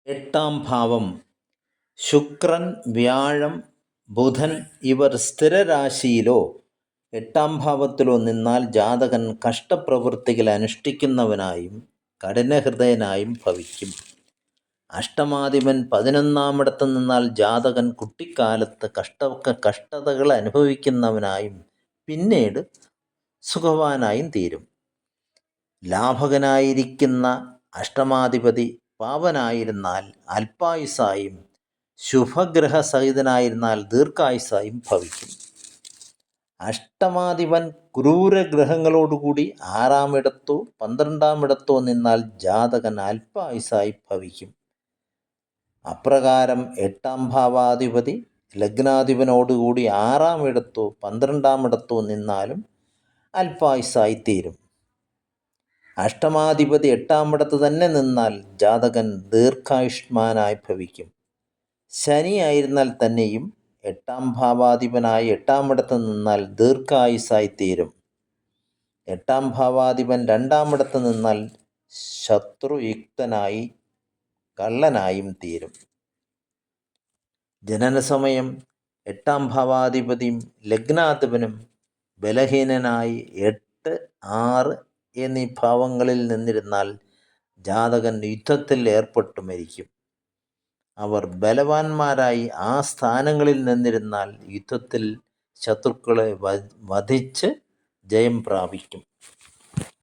എട്ടാം ഭാവം ശുക്രൻ, വ്യാഴം, ബുധൻ ഇവർ സ്ഥിരരാശിയിലോ എട്ടാം ഭാവത്തിലോ നിന്നാൽ ജാതകൻ കഷ്ടപ്രവൃത്തികൾ അനുഷ്ഠിക്കുന്നവനായും കഠിനഹൃദയനായും ഭവിക്കും. അഷ്ടമാധിപൻ 11-ാമിടത്ത് നിന്നാൽ ജാതകൻ കുട്ടിക്കാലത്ത് കഷ്ടതകൾ അനുഭവിക്കുന്നവനായും പിന്നീട് സുഖവാനായും തീരും. ലാഭകനായിരിക്കുന്ന അഷ്ടമാധിപതി പാവനായിരുന്നാൽ അല്പായുസ്സായും ശുഭഗ്രഹസഹിതനായിരുന്നാൽ ദീർഘായുസ്സായും ഭവിക്കും. അഷ്ടമാധിപൻ ക്രൂരഗ്രഹങ്ങളോടുകൂടി 6-ാമിടത്തോ 12-ാമിടത്തോ നിന്നാൽ ജാതകൻ അല്പായുസ്സായി ഭവിക്കും. അപ്രകാരം 8-ാം ഭാവാധിപതി ലഗ്നാധിപനോടുകൂടി 6-ാമിടത്തോ 12-ാമിടത്തോ നിന്നാലും അല്പായുസ്സായിത്തീരും. അഷ്ടമാധിപതി 8-ാമിടത്ത് തന്നെ നിന്നാൽ ജാതകൻ ദീർഘായുഷ്മാനായി ഭവിക്കും. ശനി ആയിരുന്നാൽ തന്നെയും 8-ാം ഭാവാധിപനായി 8-ാമിടത്ത് നിന്നാൽ ദീർഘായുസ്സായിത്തീരും. 8-ാം ഭാവാധിപൻ 2-ാമിടത്ത് നിന്നാൽ ശത്രുയുക്തനായി കള്ളനായും തീരും. ജനനസമയം 8-ാം ഭാവാധിപതിയും ലഗ്നാധിപനും ബലഹീനനായി 8, 6 എന്നീ ഭാവങ്ങളിൽ നിന്നിരുന്നാൽ ജാതകൻ യുദ്ധത്തിൽ ഏർപ്പെട്ടു മരിക്കും. അവർ ബലവാന്മാരായി ആ സ്ഥാനങ്ങളിൽ നിന്നിരുന്നാൽ യുദ്ധത്തിൽ ശത്രുക്കളെ വധിച്ച് ജയം പ്രാപിക്കും.